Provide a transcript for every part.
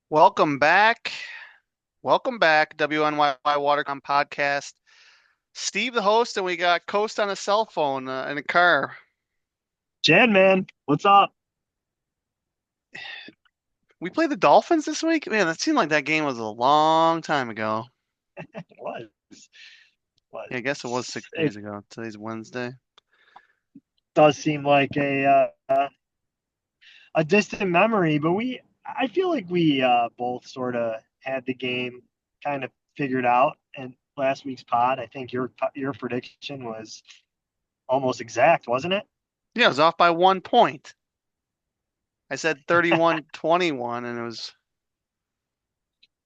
Welcome back. Welcome back, WNYY Watercom Podcast. Steve, the host, and we got Coast on a cell phone in a car. Jan, man, what's up? We played the Dolphins this week. Man, that seemed like that game was a long time ago. It was. Yeah, I guess it was 6 days It ago. Today's Wednesday. does seem like a distant memory, but I feel like we both sort of had the game kind of figured out. And last week's pod, I think your prediction was almost exact, wasn't it? Yeah, it was off by 1 point. I said 31-21, and it was,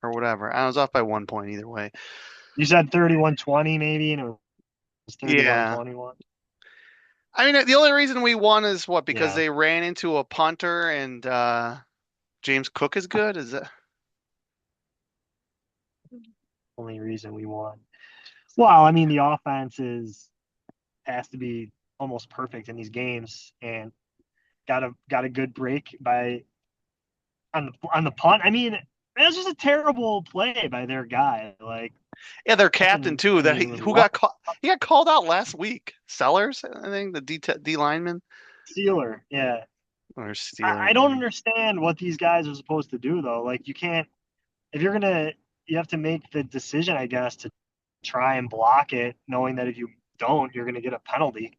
or whatever. I was off by 1 point either way. You said 31-20 maybe, and it was Yeah. 31-21. I mean, the only reason we won is what? Because Yeah, they ran into a punter and James Cook is good? Is that? only reason we won. Well, I mean, the offense has to be almost perfect in these games, and got a good break by on the punt. I mean, it was just a terrible play by their guy. Like Yeah, their captain nothing. too. I That mean, it was who luck. got called? He got called out last week. Sellers, I think the D lineman Steeler. Yeah, or I Steeler. don't Yeah. understand what these guys are supposed to do though. Like you can't if you're gonna you have to make the decision, I guess, to try and block it, knowing that if you don't, you're gonna get a penalty.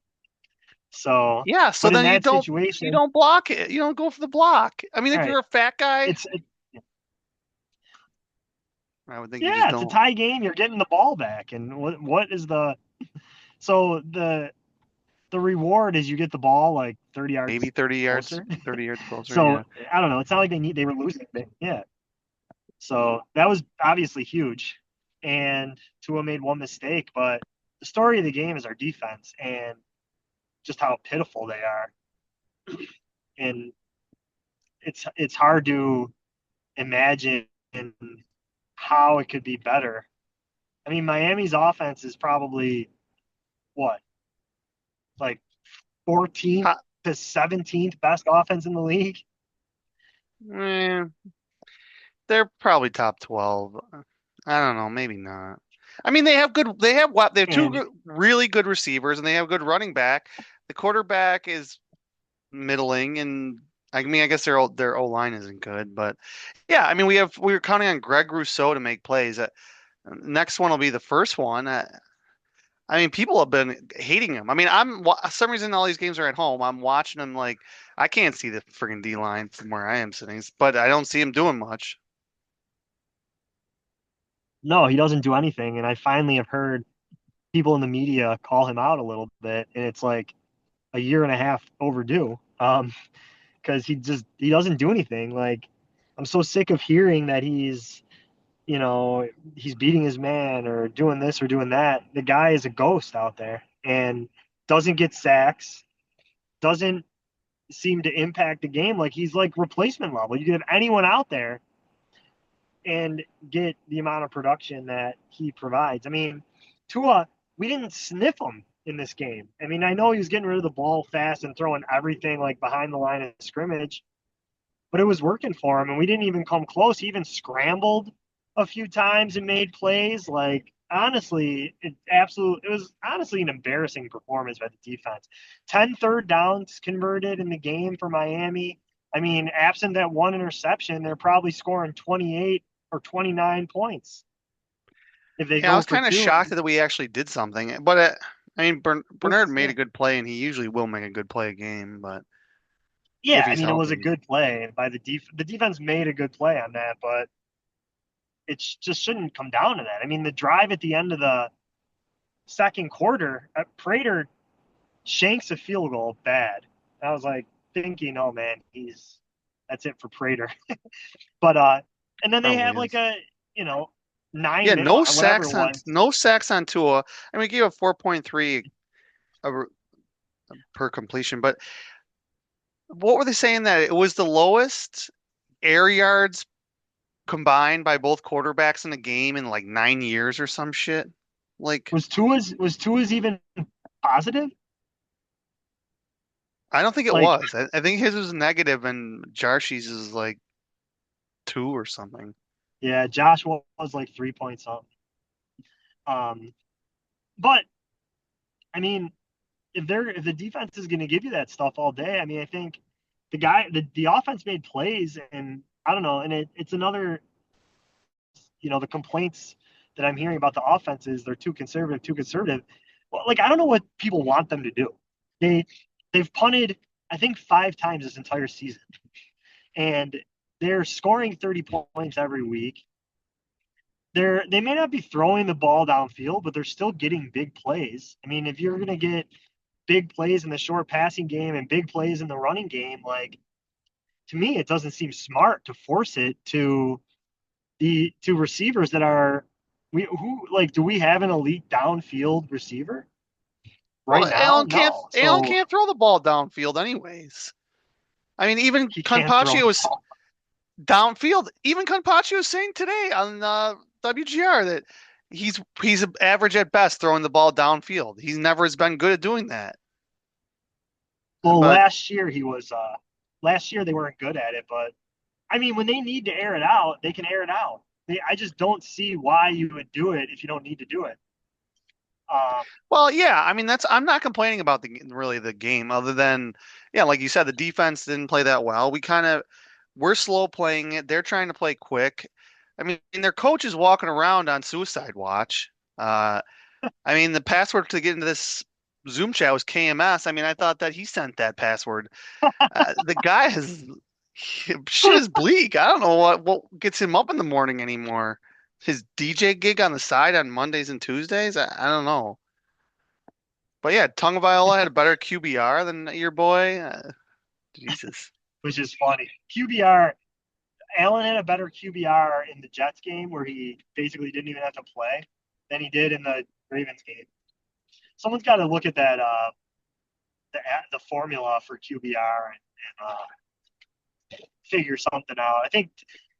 So, Yeah. So but in then that you situation, don't block it. You don't go for the block. I mean, all if right, you're a fat guy, it's it, I would think you just yeah, it's a don't. tie game. You're getting the ball back, and what is the so the reward is you get the ball like 30 Maybe yards 30 yards, closer. 30 yards closer. So Yeah. I don't know. It's not like they were losing. Yeah. So that was obviously huge. And Tua made one mistake, but the story of the game is our defense and just how pitiful they are. And it's hard to imagine how it could be better. I mean, Miami's offense is probably what, like 14th Top, to 17th best offense in the league. eh, they're probably top 12. I don't know. Maybe not. I mean, they have good. They have what? They have two And good, really good receivers, and they have good running back. The quarterback is middling, and I mean, I guess their O line isn't good, but yeah, I mean, we were counting on Greg Rousseau to make plays. Next one will be the first one. I mean, people have been hating him. I mean, some reason all these games are at home. I'm watching them like I can't see the friggin' D line from where I am sitting, but I don't see him doing much. no, he doesn't do anything. And I finally have heard people in the media call him out a little bit, and it's like a year and a half overdue. Because he doesn't do anything. Like I'm so sick of hearing that you know he's beating his man or doing this or doing that. The guy is a ghost out there and doesn't get sacks, doesn't seem to impact the game. Like he's like replacement level. You could have anyone out there and get the amount of production that he provides. I mean, Tua, we didn't sniff him in this game. I mean, I know he was getting rid of the ball fast and throwing everything like behind the line of scrimmage, but it was working for him, and we didn't even come close. He even scrambled a few times and made plays. Like honestly, it was honestly an embarrassing performance by the defense. 10 third downs converted in the game for Miami. I mean, absent that one interception, they're probably scoring 28 or 29 points if they Yeah, I go was for kind of two. shocked that we actually did something, but I mean, Bernard made a Yeah, good play, and he usually will make a good play a game, but if yeah. I he's mean, it was a healthy. good play by the defense made a good play on that, but it just shouldn't come down to that. I mean, the drive at the end of the second quarter, Prater shanks a field goal bad. I was like thinking, oh man, he's that's it for Prater. But and then they Probably have like is. a you know 9 Yeah, minute whatever it was. no sacks on Tua. I mean, we gave a 4.3 a- per completion, but what were they saying that it was the lowest air yards combined by both quarterbacks in a game in like 9 years or some shit? Like, Was Tua's even positive? I don't think it Like was. I think his was negative, and Jarshi's is like 2 or something. Yeah, Josh was like 3 point something. Um, but I mean, if the defense is going to give you that stuff all day, I mean, I think the offense made plays, and I don't know, and it's another, the complaints that I'm hearing about the offense is they're too conservative, too conservative. Well, like I don't know what people want them to do. They they've punted, I think, 5 times this entire season, and they're scoring 30 points every week. They may not be throwing the ball downfield, but they're still getting big plays. I mean, if you're going to get big plays in the short passing game and big plays in the running game, like to me, it doesn't seem smart to force it to receivers that are we who like do we have an elite downfield receiver Well, right now? No. Allen So can't throw the ball downfield anyways. I mean, even he can't throw Conpaccio the was ball. downfield. Even Conpaccio was saying today on WGR that he's average at best throwing the ball downfield. He never has been good at doing that. Well, But last year they weren't good at it, but I mean when they need to air it out, they can air it out. I just don't see why you would do it if you don't need to do it. Um, well, yeah, I mean that's I'm not complaining about the game other than yeah, like you said, the defense didn't play that well. We're slow playing it. They're trying to play quick. I mean, their coach is walking around on suicide watch. Uh, I mean, the password to get into this Zoom chat was KMS. I mean, I thought that he sent that password. The guy has shit is bleak. I don't know what gets him up in the morning anymore. His DJ gig on the side on Mondays and Tuesdays. I don't know. But yeah, Viola had a better QBR than your boy. Jesus. which is funny. QBR Allen had a better QBR in the Jets game where he basically didn't even have to play than he did in the Ravens game. Someone's got to look at that the formula for QBR and figure something out.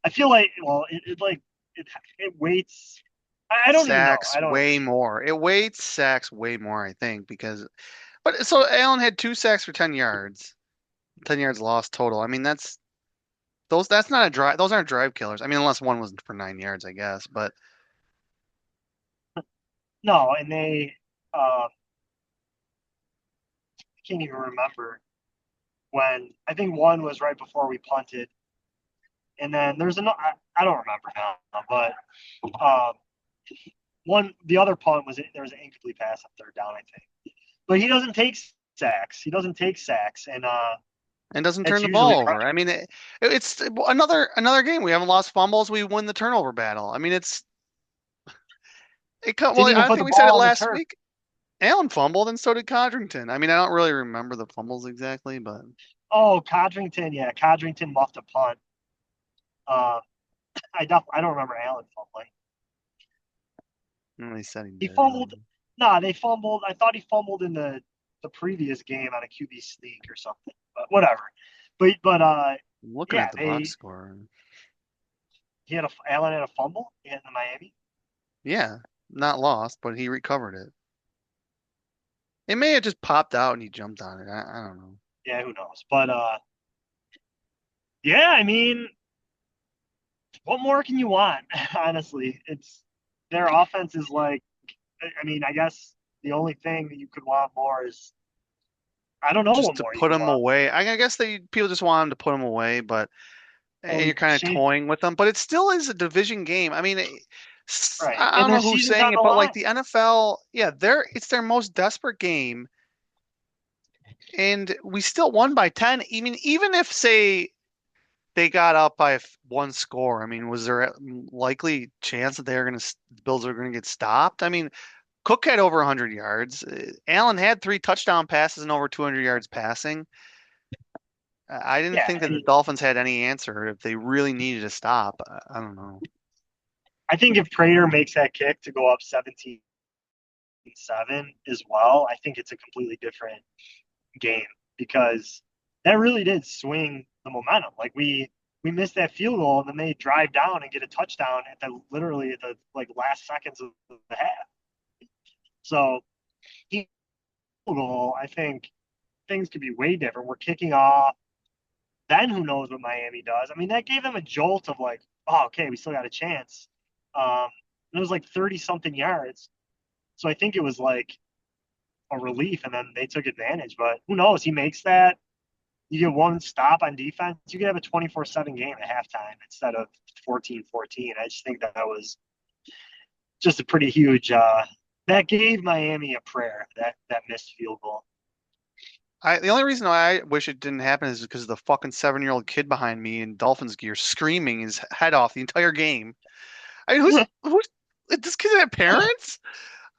I feel like it weights. I don't even know. Sacks I don't. way more. It weights sacks way more, I think, because but so Allen had 2 sacks for 10 yards. 10 yards lost total. I mean, that's not a drive. Those aren't drive killers. I mean, unless one was for 9 yards, I guess. But No, and I can't even remember when. I think one was right before we punted, and then there's another. I don't remember now, but um, the other punt was there was an incomplete pass on third down, I think. But he doesn't take sacks. He doesn't take sacks, and and doesn't turn that's the usually ball over. I mean, it's another game. We haven't lost fumbles. We win the turnover battle. I mean, well. didn't even I put the think we said it ball on the last turf. week. Allen fumbled, and so did Codrington. I mean, I don't really remember the fumbles exactly, but Oh, Codrington, yeah, Codrington muffed a punt. Uh, I don't remember Allen fumbling. they said he He did. fumbled. Nah, they fumbled. I thought he fumbled in the previous game on a QB sneak or something. But whatever. But I'm looking yeah, at the box they score. he had a Allen had a fumble in the Miami. Yeah, not lost, but he recovered it. It may have just popped out and he jumped on it. I don't know. Yeah, who knows? But yeah, I mean, what more can you want? Honestly, it's their offense is like. I mean, I guess the only thing that you could want more is I don't know Just what to more you put could him want. away. I guess people just want him to put him away, but Well, you're kind of Shane, toying with them. But it still is a division game. I mean, right, I and don't their know who's season's saying on it, the but like line. the NFL, yeah, it's their most desperate game, and we still won by 10. I mean, even if say they got up by 1 score, I mean, was there a likely chance that the Bills are gonna get stopped? I mean, Cook had over 100 yards. Allen had 3 touchdown passes and over 200 yards passing. I didn't Yeah, think that the and Dolphins had any answer if they really needed to stop. I don't know. I think if Prater makes that kick to go up 17-7 as well, I think it's a completely different game because that really did swing the momentum. Like we missed that field goal and then they drive down and get a touchdown at the literally at the like last seconds of the half. So field goal, I think things could be way different. We're kicking off. then who knows what Miami does? I mean, that gave them a jolt of like, oh, okay, we still got a chance. Um, it was like 30 something yards. So I think it was like a relief, and then they took advantage. But who knows? He makes that. You get one stop on defense, you could have a 24/7 game at halftime instead of 14-14. I just think that was just a pretty huge. That gave Miami a prayer. That missed field goal. The only reason why I wish it didn't happen is because of the fucking 7-year-old kid behind me in Dolphins gear screaming his head off the entire game. I mean, who's this kid have parents?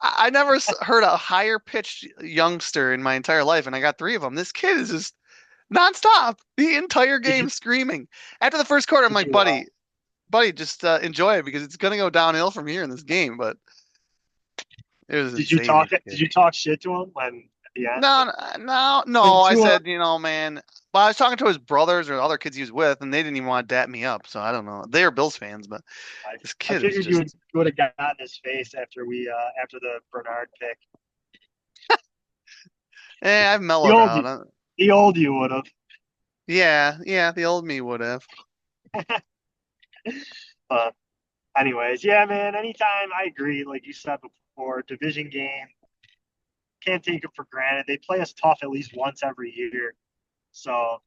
I never heard a higher pitched youngster in my entire life, and I got three of them. This kid is just nonstop the entire Did game you screaming. After the first quarter, I'm did like, you buddy, just enjoy it because it's gonna go downhill from here in this game. But it was did you insane, talk this did kid. you talk shit to him when at the end No, no, when no. I Tua said, man. Well, I was talking to his brothers or other kids he was with, and they didn't even want to dap me up. So I don't know. They are Bills fans, but this I kid is figured just, you would have gotten his face after we after the Bernard pick. I've The mellowed old out. you the old you would have. Yeah, yeah, the old me would have. But anyways, yeah, man. Anytime I agree, like you said before, division game can't take it for granted. They play us tough at least once every year. So,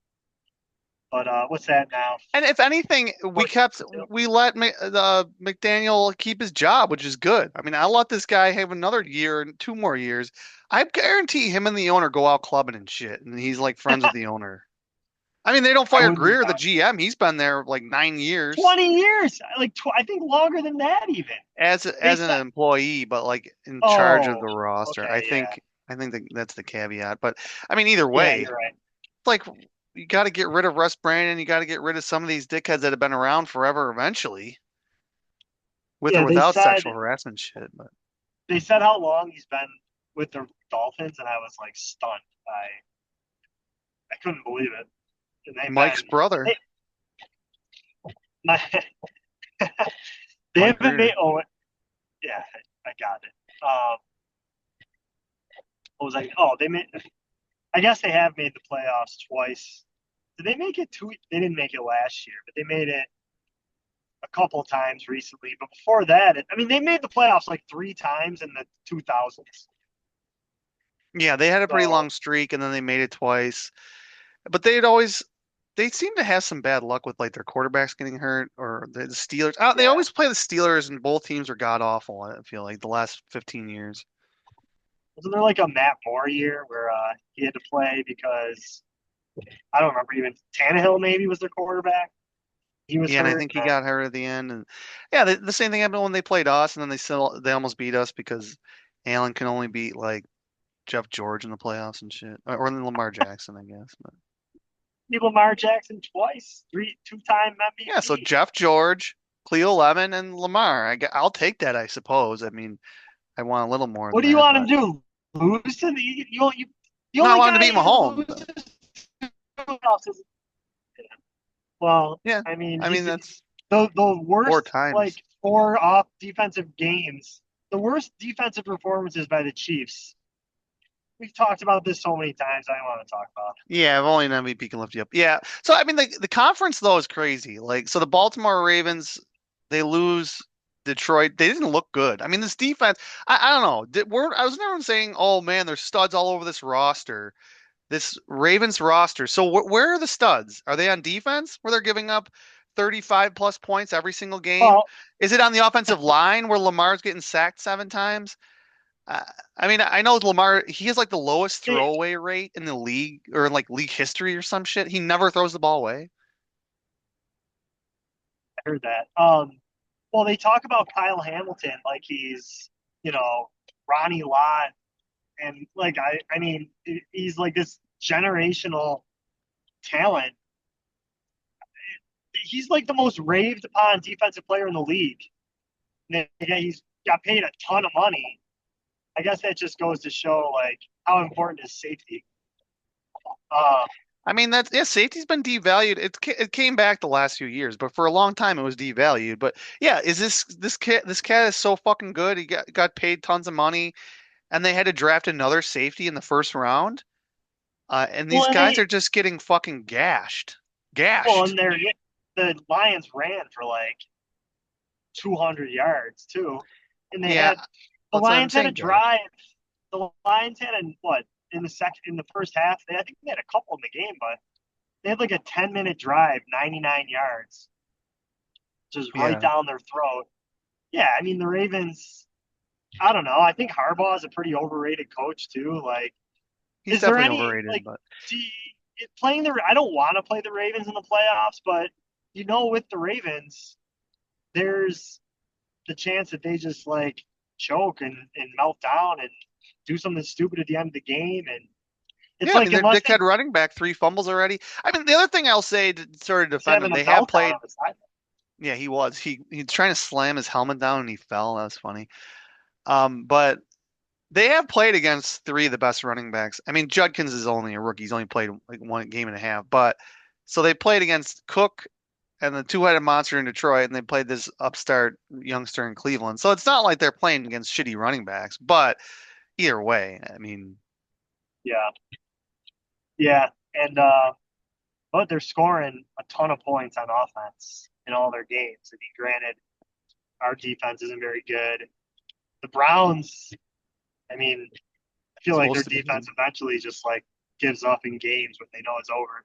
but what's that now? And if anything, 14-2. we let McDaniel keep his job, which is good. I mean, I'll let this guy have another year and 2 more years. I guarantee him and the owner go out clubbing and shit, and he's like friends with the owner. I mean, they don't I fire wouldn't be Greer, the shocked. GM. He's been there like 9 years 20 years, like I think longer than that even. They as an said, employee, but like in charge of oh, the roster. okay, yeah, I think that's the caveat. But I mean, either yeah, way, you're right. like you got to get rid of Russ Brandon. You got to get rid of some of these dickheads that have been around forever eventually, with or Yeah, without sexual harassment shit. But they said how long he's been with the Dolphins, and I was like stunned. I couldn't believe it. And they've Mike's been brother, they, my, they Mike haven't made. Greer. Oh, yeah, I got it. What was I? Oh, they made. I guess they have made the playoffs twice. Did they make it two? They didn't make it last year, but they made it a couple times recently. But before that, I mean, they made the playoffs like three times in the 2000s. Yeah, they had a pretty So, long streak, and then they made it twice. But they seem to have some bad luck with like their quarterbacks getting hurt or the Steelers. They yeah. always play the Steelers, and both teams are god awful. I feel like the last 15 years. Wasn't there like a Matt Moore year where he had to play because I don't remember even Tannehill maybe was their quarterback. He was Yeah, and I hurt. think he got hurt at the end. And yeah, the same thing happened when they played us, and then they almost beat us because Allen can only beat like Jeff George in the playoffs and shit, or then Lamar Jackson, I guess. But Beat Lamar Jackson twice, two-time yeah, so MVP. Jeff George, Cleo Lemon, and Lamar. I'll take that, I suppose. I mean, I want a little more What than do you that, want him but to do? Lose to the the no, I only wanted to guy beat who Mahomes. loses to playoffs is well, Yeah, I mean I mean he's that's the four worst times. like four off defensive games, the worst defensive performances by the Chiefs. We've talked about this so many times. I don't want to talk about it. Yeah, if only an MVP can lift you up. Yeah. So I mean, the conference though is crazy. Like, so the Baltimore Ravens, they lose Detroit. They didn't look good. I mean, this defense. I don't know. I was never saying, oh man, there's studs all over this roster. This Ravens roster. So where are the studs? Are they on defense where they're giving up 35 plus points every single game? Well, Is it on the offensive line where Lamar's getting sacked 7 times? Uh, I mean, I know Lamar, he has like the lowest they, throwaway rate in the league or in like league history or some shit. He never throws the ball away. I heard that. Well, they talk about Kyle Hamilton like he's, you know, Ronnie Lott, and like I mean, he's like this generational talent. He's like the most raved upon defensive player in the league. And he's got paid a ton of money. I guess that just goes to show like how important is safety. Uh, I mean, that's yeah, safety's been devalued. It came back the last few years, but for a long time it was devalued. But yeah, is this cat is so fucking good. He got paid tons of money, and they had to draft another safety in the first round. And well, these and guys are just getting fucking gashed. Well, gashed. and the Lions ran for like 200 yards too, and Yeah, the that's what I'm Lions had a saying, Josh. drive. The Lions had a what in the first half? I think they had a couple in the game, but they had like a 10-minute drive, 99 yards, just right Yeah, down their throat. Yeah, I mean the Ravens. I don't know. I think Harbaugh is a pretty overrated coach too. Like, he's is there definitely any overrated, like but do you, playing the? I don't want to play the Ravens in the playoffs, but with the Ravens, there's the chance that they just like choke and melt down and do something stupid at the end of the game. And it's yeah, I mean like their unless they dickhead running back, 3 fumbles already. I mean, the other thing I'll say to sort of was defend them, having a they have meltdown played. on the side. Yeah, he was. He's trying to slam his helmet down and he fell. That was funny. But they have played against three of the best running backs. I mean, Judkins is only a rookie. He's only played like 1 game and a half. But so they played against Cook and the two-headed monster in Detroit, and they played this upstart youngster in Cleveland. So it's not like they're playing against shitty running backs. But either way, I mean, Yeah, yeah, and but they're scoring a ton of points on offense in all their games. I mean, granted, our defense isn't very good. The Browns, I mean, I feel like their supposed to be. defense eventually just like gives up in games when they know it's over.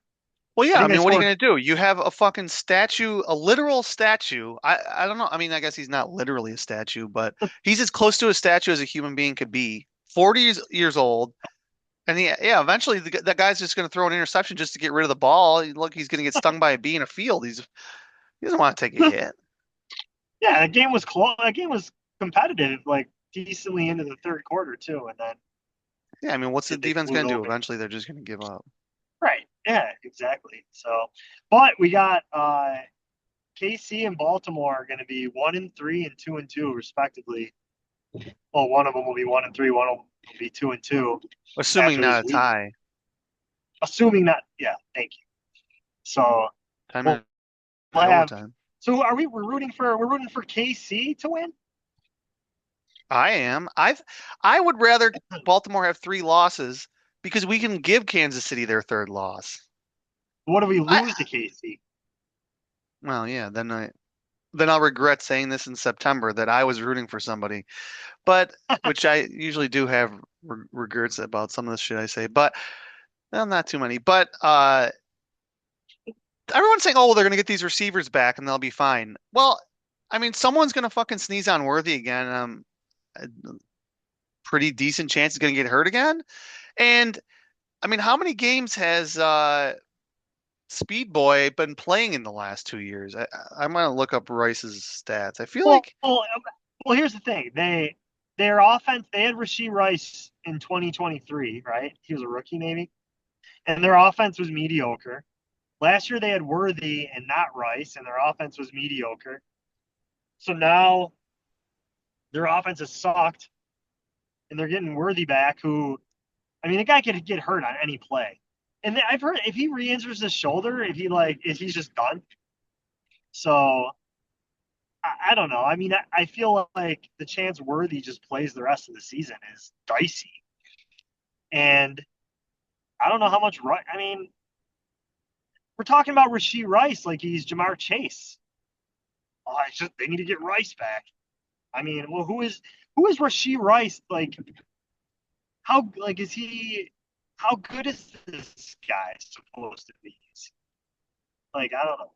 Well, I yeah. I think they mean, what are you scored. gonna do? You have a fucking statue, a literal statue. I don't know. I mean, I guess he's not literally a statue, but he's as close to a statue as a human being could be. 40 years old, and yeah, eventually that guy's just gonna throw an interception just to get rid of the ball. Look, he's gonna get stung by a bee in a field. He doesn't want to take a hit. Yeah, the game was close. The game was competitive, like decently into the third quarter too, and then Yeah, I mean, what's the they defense blew it gonna do? open. Eventually, they're just gonna give up. Right. Yeah, exactly. So, but we got KC and Baltimore are going to be 1-3 and 2-2 respectively. Well, one of them will be 1-3, one will be 2-2 Assuming after not this a week. tie. Assuming that, yeah, thank you. So Time we'll, in we'll have. overtime. So are we? We're rooting for KC to win. I am. I would rather Baltimore have 3 losses because we can give Kansas City their third loss. What do we I lose to KC? well, yeah, then I'll regret saying this in September that I was rooting for somebody, but which I usually do have regrets about some of the shit I say, but well, not too many. But everyone's saying, "Oh, well, they're gonna get these receivers back and they'll be fine." Well, I mean, someone's gonna fucking sneeze on Worthy again. A pretty decent chance he's gonna get hurt again. And I mean, how many games has Speed Boy been playing in the last 2 years? I'm gonna look up Rice's stats. I feel Well, like well, here's the thing. Their offense. They had Rasheed Rice in 2023, right? He was a rookie, maybe, and their offense was mediocre. Last year they had Worthy and not Rice, and their offense was mediocre. So now their offense has sucked, and they're getting Worthy back. Who, I mean, the guy could get hurt on any play. And I've heard if he re-injures his shoulder, if he's just done. So I don't know. I mean, I feel like the chance Worthy just plays the rest of the season is dicey, and I don't know how much. I mean, we're talking about Rasheed Rice like he's Jamar Chase. Oh, it's just they need to get Rice back. I mean, well, who is Rasheed Rice? Like, how like is he? How good is this guy supposed to be? Like, I don't know.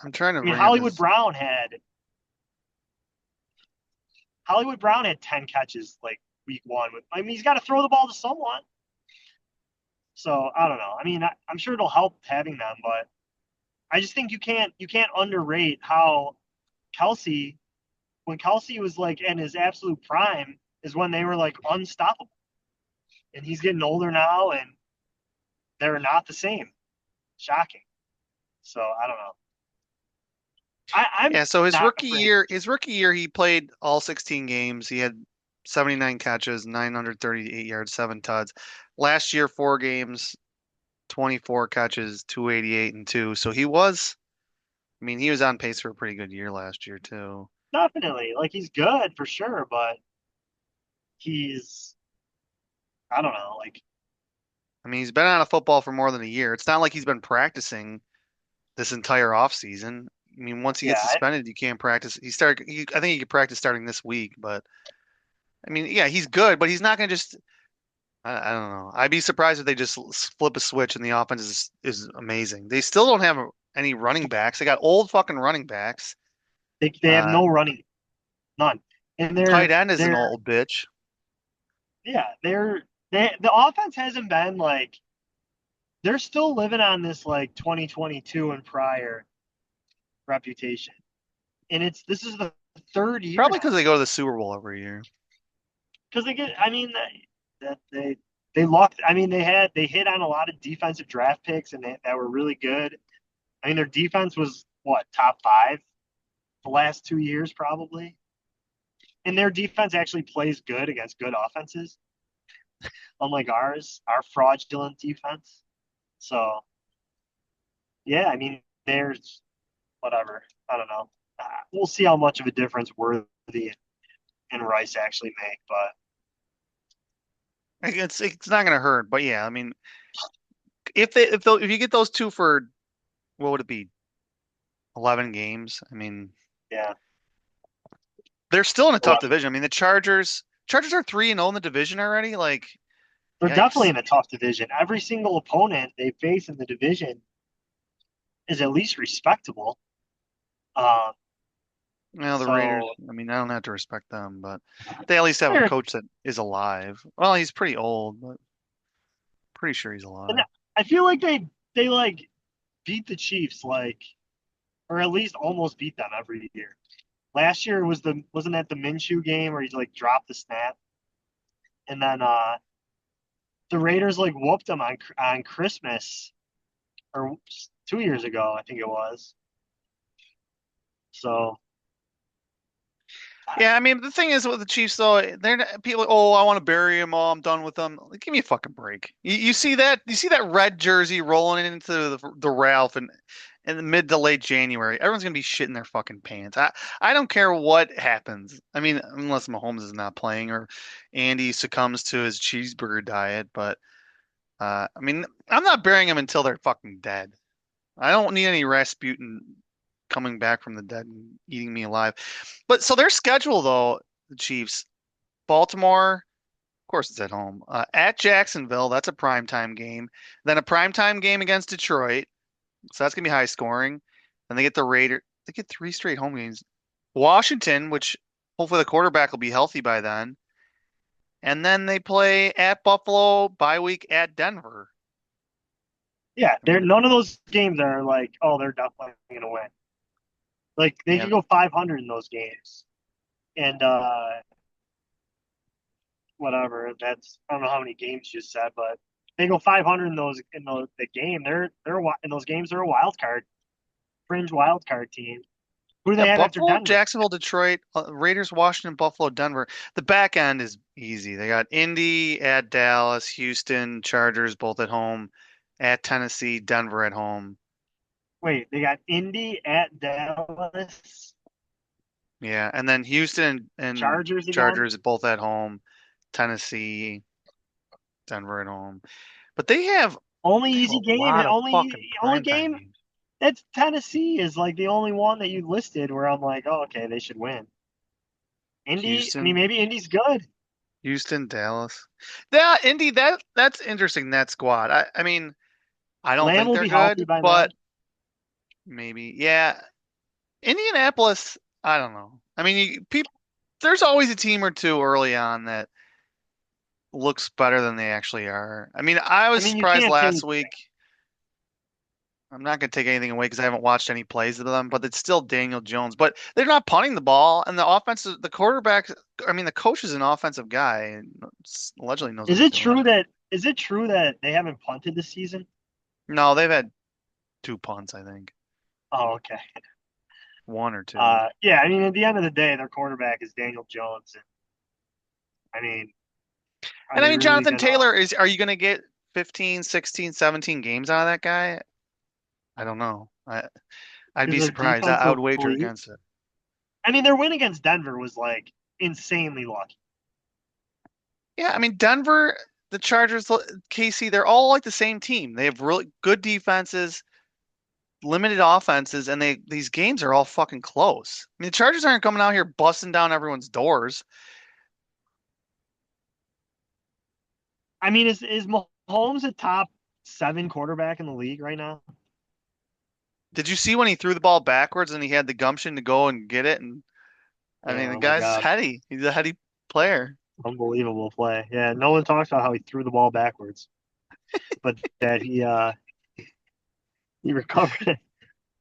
I'm trying to I mean, bring up his. Hollywood Brown had 10 catches like week one. I mean, he's got to throw the ball to someone. So I don't know. I mean, I'm sure it'll help having them, but I just think you can't underrate how Kelsey when Kelsey was like in his absolute prime is when they were like unstoppable. And he's getting older now, and they're not the same. Shocking. So I don't know. I'm Yeah, so not afraid. his rookie year, he played all 16 games. He had 79 catches, 938 yards, 7 tuds. Last year, 4 games, 24 catches, 288 and 2. So I mean, he was on pace for a pretty good year last year too. Definitely, like he's good for sure, but he's I don't know. Like I mean, he's been out of football for more than a year. It's not like he's been practicing this entire offseason. I mean, once he Yeah, gets suspended, you can't practice. I think he could practice starting this week, but I mean, yeah, he's good, but he's not going to just. I don't know. I'd be surprised if they just flip a switch and the offense is amazing. They still don't have any running backs. They got old fucking running backs. they have Uh, no running, none, and Tight end is an old bitch. yeah the offense hasn't been like they're still living on this like 2022 and prior reputation, and this is the third year Probably now because they go to the Super Bowl every year. because they get I mean that they lucked. I mean they hit on a lot of defensive draft picks and that were really good. I mean their defense was what top five the last 2 years probably, and their defense actually plays good against good offenses, unlike our fraudulent defense. So yeah, I mean there's whatever. I don't know. We'll see how much of a difference Worthy and Rice actually make, but Like, it's not going to hurt, but yeah, I mean, if you get those two for what would it be, 11 games? I mean, yeah, they're still in a tough 11. division. I mean, the Chargers are 3-0 in the division already. Like, They're definitely yikes. in a tough division. Every single opponent they face in the division is at least respectable. Um, Well, the Raiders, so I mean, I don't have to respect them, but they at least have a they're, coach that is alive. Well, he's pretty old, but pretty sure he's and alive. I feel like they like beat the Chiefs like, or at least almost beat them every year. Last year was the wasn't that the Minshew game where he like dropped the snap, and then the Raiders like whooped them on Christmas or 2 years ago, I think it was. So Yeah, I mean, the thing is with the Chiefs, though, they're not, people. Oh, I want to bury him. Oh, I'm done with them. Like, give me a fucking break. You see that? You see that red jersey rolling into the Ralph and in the mid to late January. Everyone's gonna be shitting their fucking pants. I don't care what happens. I mean, unless Mahomes is not playing or Andy succumbs to his cheeseburger diet. But I mean, I'm not burying him until they're fucking dead. I don't need any Rasputin coming back from the dead and eating me alive. But so their schedule though, the Chiefs, Baltimore, of course it's at home. At Jacksonville, that's a primetime game. Then a primetime game against Detroit. So that's gonna be high scoring. Then they get the Raiders. They get three straight home games. Washington, which hopefully the quarterback will be healthy by then. And then they play at Buffalo, bye week at Denver. yeah, I they're mean, none of those games are like, oh, they're definitely gonna win. Like they yeah, could go 500 in those games, and whatever. That's I don't know how many games you said, but they go 500 in the game. They're in those games. They're a wild card, fringe wild card team. Who do yeah, they have after Buffalo, Denver? Jacksonville, Detroit, Raiders, Washington, Buffalo, Denver. The back end is easy. They got Indy at Dallas, Houston, Chargers both at home, at Tennessee, Denver at home. Wait, they got Indy at Dallas, Yeah, and then Houston and Chargers again. Chargers both at home, Tennessee, Denver at home. But they have a lot of fucking Only primetime game games. that's Tennessee is like the only one that you listed where I'm like, oh, okay, they should win. Indy, I mean, Houston, maybe Indy's good. Houston, Dallas. Yeah, Indy, that's interesting, that squad. I mean, I don't Lamb think will they're be healthy good, by but then. maybe. Yeah, Indianapolis, I don't know. I mean, people, there's always a team or two early on that looks better than they actually are. I mean, I I was mean, you surprised can't last take. week. I'm not going to take anything away because I haven't watched any plays of them, but it's still Daniel Jones. But they're not punting the ball, and the quarterback, I mean, the coach is an offensive guy and allegedly knows what he's doing. Is it true that they haven't punted this season? No, they've had two punts, I think, Oh, okay. one or two. Yeah, I mean, at the end of the day, their quarterback is Daniel Jones, and I mean, are And I they mean, really Jonathan gonna? Taylor are you going to get 15, 16, 17 games out of that guy? I don't know. I'd Is be their surprised. defense I would wager elite? against it. I mean, their win against Denver was like insanely lucky. Yeah, I mean, Denver. the Chargers, KC, they're all like the same team. They have really good defenses, limited offenses, and these games are all fucking close. I mean, the Chargers aren't coming out here busting down everyone's doors. I mean, is Mahomes a top 7 quarterback in the league right now? Did you see when he threw the ball backwards and he had the gumption to go and get it? And I mean, Yeah, the oh my guy's God, heady. He's a heady player. unbelievable play. Yeah, no one talks about how he threw the ball backwards, but that he recovered it.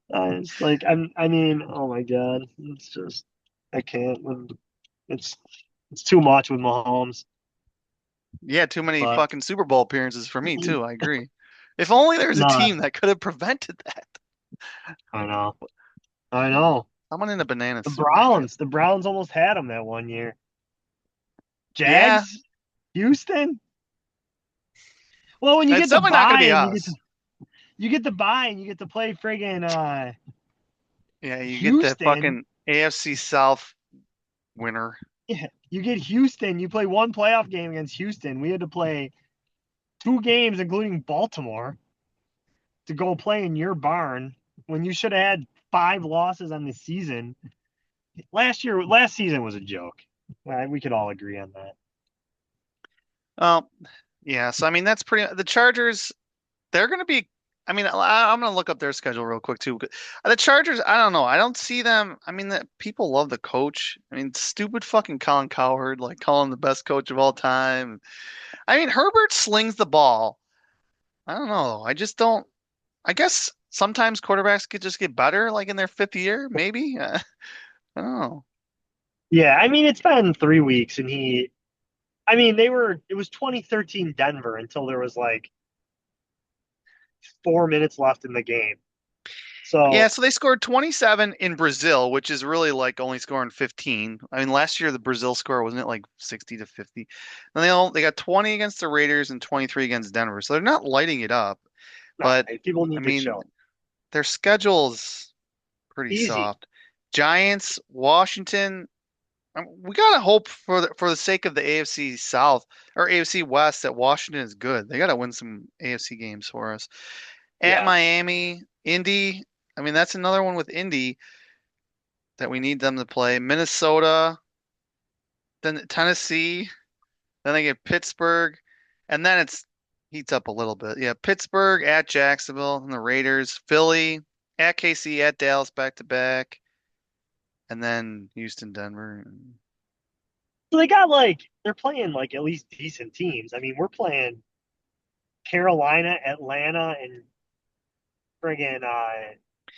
It's like I mean, oh my God, it's just I can't. It's it's too much with Mahomes, Yeah, too many but fucking Super Bowl appearances for me too. I agree. If only there was a no, team that could have prevented that. I know, I know. Someone in a banana The suit. Browns almost had him that one year. Yeah, Jags, Houston. Well, when you it's get the definitely not going to bye be and us. you get the bye and you get to play friggin' Yeah, you get the Houston. fucking AFC South winner. Yeah, you get Houston. You play one playoff game against Houston. We had to play 2 games, including Baltimore, to go play in your barn when you should have had 5 losses on the season. Last season was a joke. We could all agree on that. Well, yeah. So I mean, that's pretty. The Chargers, they're going to be. I mean, I'm going to look up their schedule real quick too. The Chargers, I don't know. I don't see them. I mean, people love the coach. I mean, stupid fucking Colin Cowherd, like calling him the best coach of all time. I mean, Herbert slings the ball. I don't know. I just don't. I guess sometimes quarterbacks could just get better, like in their fifth year, maybe. I don't know. Yeah, I mean it's been 3 weeks, and I mean it was 2013 Denver until there was like 4 minutes left in the game. Yeah, So so they scored 27 in Brazil, which is really like only scoring 15. I mean, last year the Brazil score wasn't it like 60 to 50? And they got 20 against the Raiders and 23 against Denver. So they're not lighting it up, no, but people I need to mean, chill. their schedule's pretty Easy. soft. Giants, Washington, we gotta hope for the sake of the AFC South or AFC West that Washington is good. They gotta win some AFC games for us. At Yeah. Miami, Indy. I mean, that's another one with Indy that we need them to play. Minnesota, then Tennessee, then they get Pittsburgh, and then it's heats up a little bit. Yeah, Pittsburgh at Jacksonville and the Raiders, Philly at KC at Dallas back to back, and then Houston, Denver. So they got like they're playing like at least decent teams. I mean, we're playing Carolina, Atlanta, and friggin'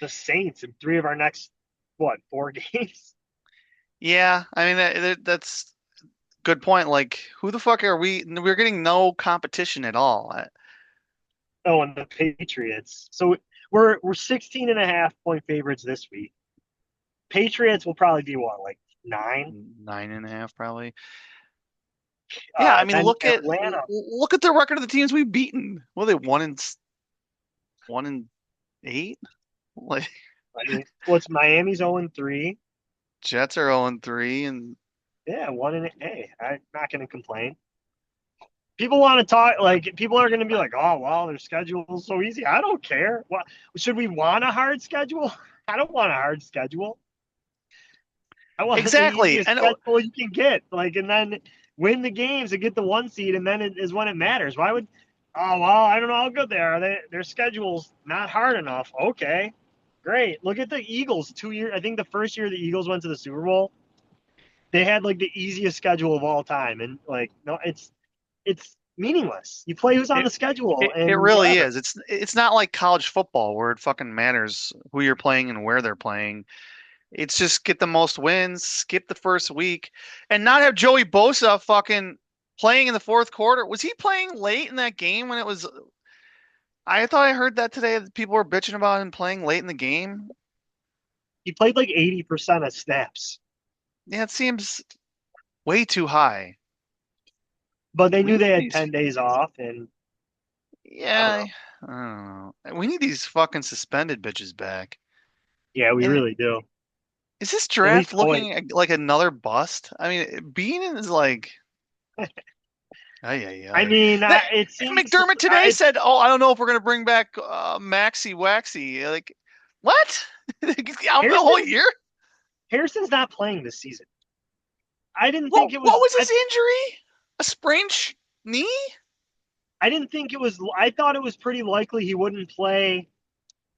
the Saints in 3 of our next 4 games. Yeah, I mean that's good point. Like, who the fuck are we? We're getting no competition at all. Oh, and the Patriots. So we're 16 and a half point favorites this week. Patriots will probably be what, like 9? 9.5 probably. Yeah, I mean, Then Atlanta. look at the record of the teams we've beaten. Well, they 1-8. Like I mean, what's Miami's 0-3? Jets are 0-3, and Yeah, one and hey, I'm not going to complain. People want to talk like people are going to be like, oh well, their schedule's so easy. I don't care. What should we want a hard schedule? I don't want a hard schedule. I want the exactly. easiest And schedule you can get. Like, and then win the games and get the 1 seed, and then it is when it matters. Why would? Oh well, I don't know how good they are. Their schedule's not hard enough. Okay, great. Look at the Eagles. 2 years. I think the first year the Eagles went to the Super Bowl, they had like the easiest schedule of all time, and like no, it's meaningless. You play who's on it, the schedule it and really whatever. is. It's not like college football where it fucking matters who you're playing and where they're playing. It's just get the most wins, skip the first week, and not have Joey Bosa fucking playing in the fourth quarter. Was he playing late in that game when it was? I thought I heard that today that people were bitching about him playing late in the game. He played like 80% of snaps, Yeah, it seems way too high. but they We knew they need had these. 10 days off, and I don't Yeah, know. I don't know. We need these fucking suspended bitches back. Yeah, we And really do. is this At draft least Hoyt. looking like another bust? I mean, Bean is like Ay, ay, I ay. mean, That, it seems McDermott today it's said, "Oh, I don't know if we're gonna bring back Maxi Waxy." Like, what? Out for the whole Harrison. year? Harrison's not playing this season. I didn't What? think it What was. was his injury? A sprained knee? I didn't think it was. I thought it was pretty likely he wouldn't play,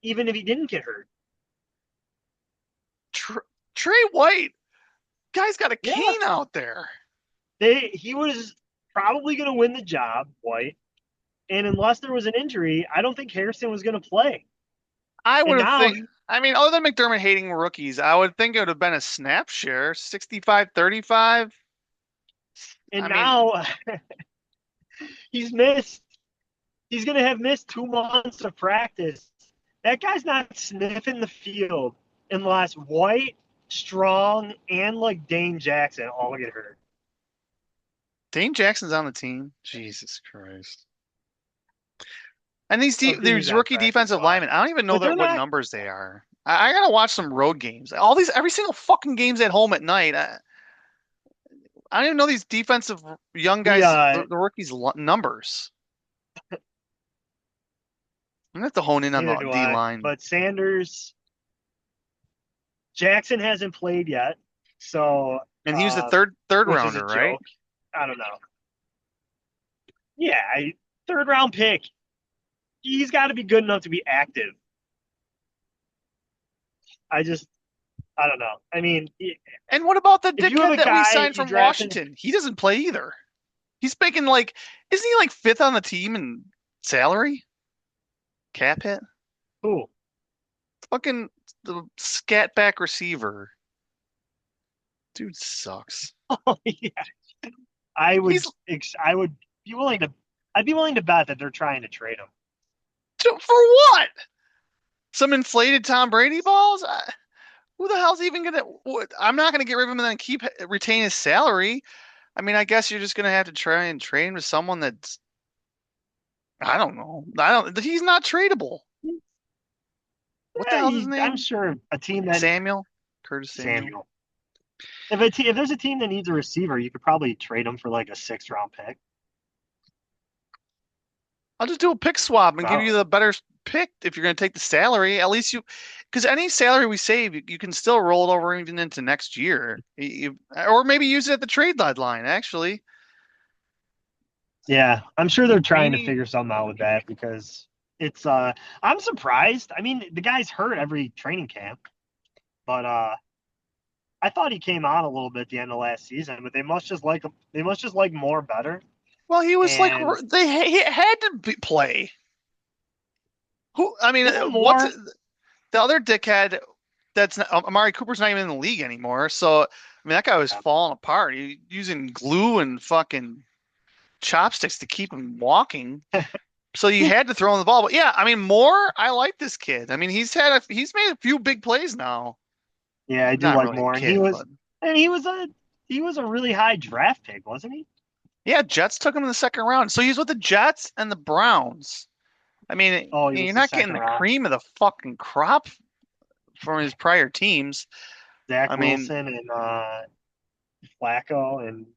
even if he didn't get hurt. Tr Trey White, guy's got a Yeah, cane out there. he was probably going to win the job, White. And unless there was an injury, I don't think Harrison was going to play. I And would have now, think. I mean, other than McDermott hating rookies, I would think it would have been a snap share, 65-35. and I mean, now he's missed. He's going to have missed 2 months of practice. That guy's not sniffing the field unless White, Strong, and like Dane Jackson all get hurt. Dane Jackson's on the team. Jesus Christ. And these Okay, he's these on rookie practice defensive squad, linemen, I don't even know but they're that what not. numbers they are. I gotta watch some road games. All these every single fucking game's at home at night. I don't even know these defensive young The guys, the rookies' numbers. I'm gonna have to hone in on Neither the do D I. line. But Sanders, Jackson hasn't played yet, so And he was the um, third which is a rounder, right? joke. I don't know. Yeah, third round pick. He's got to be good enough to be active. I just, I don't know. I mean, And what about the if you have dickhead a that we guy signed you from drafted, Washington? He doesn't play either. He's making like, isn't he like fifth on the team in salary? Cap hit? who? Fucking the scat back receiver. Dude sucks. Oh yeah, I would, He's I would be willing to, I'd be willing to bet that they're trying to trade him. for what? Some inflated Tom Brady balls? Who the hell's even gonna? I'm not gonna get rid of him and then keep retain his salary. I mean, I guess you're just gonna have to try and trade him with someone that's I don't know. I don't. He's not tradable. What the Yeah, hell's his I'm name? sure a team that Samuel? Curtis Samuel. Samuel. If there's a team that needs a receiver, you could probably trade him for like a 6th round pick. I'll just do a pick swap and give you Probably. the better pick if you're going to take the salary. At least because any salary we save, you can still roll it over even into next year, or maybe use it at the trade deadline. Actually, Yeah, I'm sure they're trying to maybe. figure something out with that because it's I'm surprised. I mean, the guy's hurt every training camp, but I thought he came on a little bit at the end of last season, but they must just like more better. Well, he was like And he had to play. Who? I mean, isn't what's more the other dickhead? That's not, Amari Cooper's not even in the league anymore. So I mean, that guy was falling apart. He using glue and fucking chopsticks to keep him walking. So you had to throw him the ball. But yeah, I mean, Moore, I like this kid. I mean, he's made a few big plays now. Yeah, I do Not like really a more. And kid, but he was a really high draft pick, wasn't he? yeah, Jets took him in the second round. So he's with the Jets and the Browns. I mean, Oh, he was you're the not second getting the round. cream of the fucking crop from his prior teams. Zach I mean, Wilson and Flacco and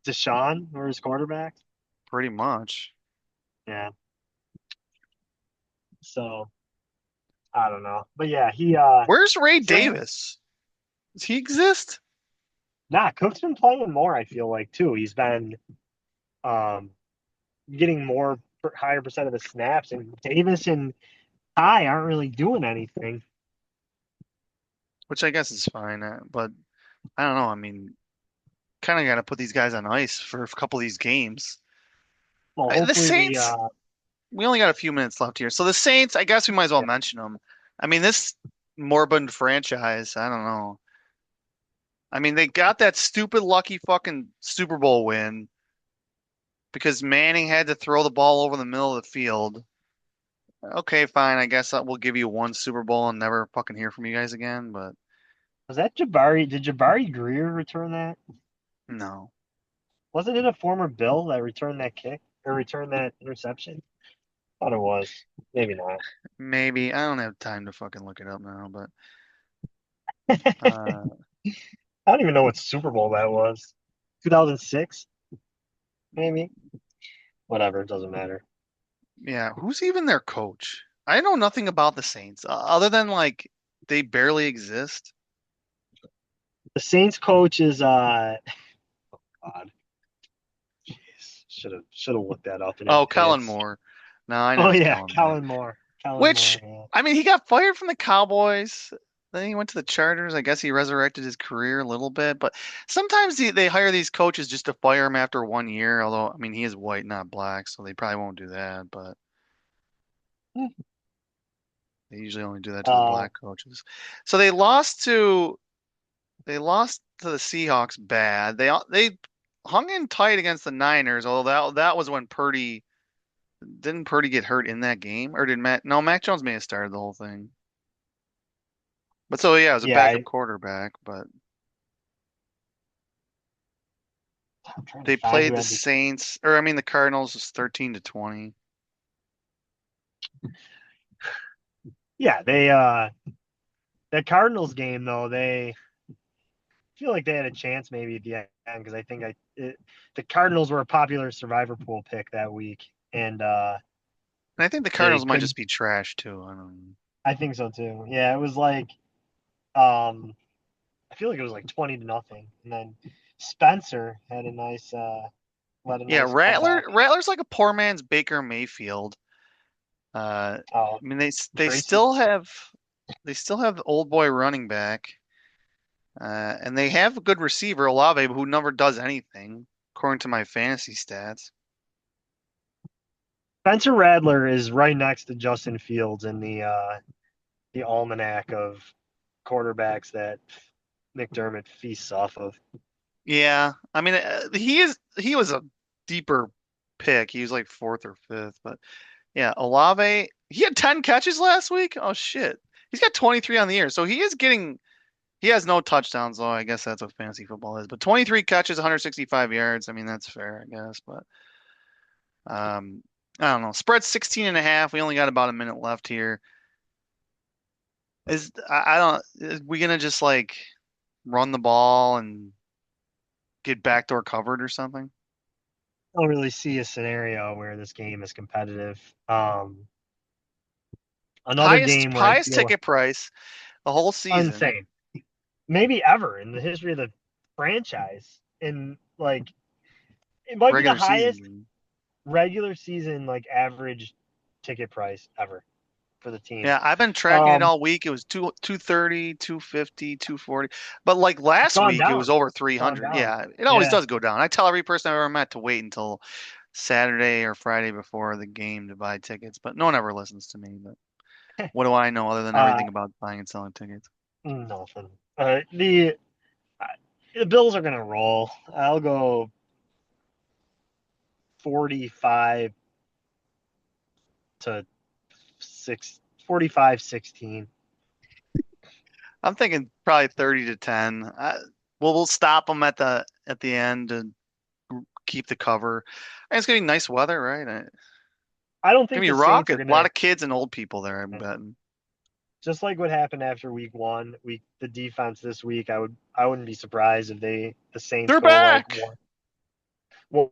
Deshaun were his quarterbacks. pretty much. Yeah. So I don't know. But yeah, Where's Ray Sam Davis? Does he exist? nah, Cook's been playing more, I feel like too. He's been um getting more higher percent of the snaps and Davis and Ty aren't really doing anything. Which I guess is fine, but I don't know. I mean, kind of got to put these guys on ice for a couple of these games. Well, The hopefully Saints, we only got a few minutes left here. So the Saints, I guess we might as well yeah. mention them. I mean, this moribund franchise, I don't know. I mean, they got that stupid lucky fucking Super Bowl win because Manning had to throw the ball over the middle of the field. Okay, fine. I guess we'll give you one Super Bowl and never fucking hear from you guys again, but Was that Jabari? Did Jabari Greer return that? no. Wasn't it a former Bill that returned that kick or returned that interception? Thought it was. Maybe not. Maybe. I don't have time to fucking look it up now, but I don't even know what Super Bowl that was. 2006? maybe. Whatever, it doesn't matter. Yeah, who's even their coach? I know nothing about the Saints other than like they barely exist. The Saints coach is God, should have looked that up in Oh, Kellen advance. Moore. No, I know Oh it's yeah, Kellen Moore. Kellen Moore. Kellen Which, Moore, yeah. I mean, he got fired from the Cowboys. Then he went to the Chargers. I guess he resurrected his career a little bit. But sometimes they hire these coaches just to fire him after 1 year. Although, I mean, he is white, not black, so they probably won't do that. But they usually only do that to the Uh black coaches. So they lost to the Seahawks bad. They hung in tight against the Niners. Although that was when Purdy get hurt in that game, or did Matt? No, Mac Jones may have started the whole thing. But so yeah, it was a yeah, backup quarterback, but I'm trying to they find who played the had the Saints, or I mean the Cardinals was 13-20. yeah, they that Cardinals game though, they feel like they had a chance maybe at the end because I think the Cardinals were a popular survivor pool pick that week, and And I think the they Cardinals might just couldn't. be trash too. I don't know. I think so too. Yeah, it was like um, I feel like it was like 20-0, and then Spencer had a nice led a Yeah, nice comeback. Rattler's like a poor man's Baker Mayfield. Oh, I mean they Tracy still have the old boy running back, and they have a good receiver Olave who never does anything according to my fantasy stats. Spencer Radler is right next to Justin Fields in the almanac of quarterbacks that McDermott feasts off of. Yeah, I mean he was a deeper pick. He was like fourth or fifth, but yeah, Olave, he had 10 catches last week. Oh shit. He's got 23 on the year. So he has no touchdowns though. I guess that's what fantasy football is. But 23 catches, 165 yards. I mean, that's fair, I guess, but um I don't know. Spread 16 and a half. We only got about a minute left here. I don't is we gonna just like run the ball and get backdoor covered or something? I don't really see a scenario where this game is competitive. Another game where I Highest feel ticket price the whole season, insane, maybe ever in the history of the franchise. And like, it might be the regular highest season. regular season like average ticket price ever for the team. Yeah, I've been tracking it Um, all week. It was 230, 250, 240. But like it's last gone week it down. was over It's gone 300. down. Yeah, it always Yeah. does go down. I tell every person I've ever met to wait until Saturday or Friday before the game to buy tickets, but no one ever listens to me. But what do I know other than Uh, everything about buying and selling tickets? nothing. Uh, the Bills are gonna roll. I'll go 45 to 45-16. I'm thinking probably 30 to 10. We'll stop them at the end and keep the cover. And it's gonna be nice weather, right? It's I don't gonna think be the Saints are raucous. A lot gonna, of kids and old people there, I'm betting. just like what happened after week one. The defense this week, I wouldn't be surprised if the Saints They're go like back. one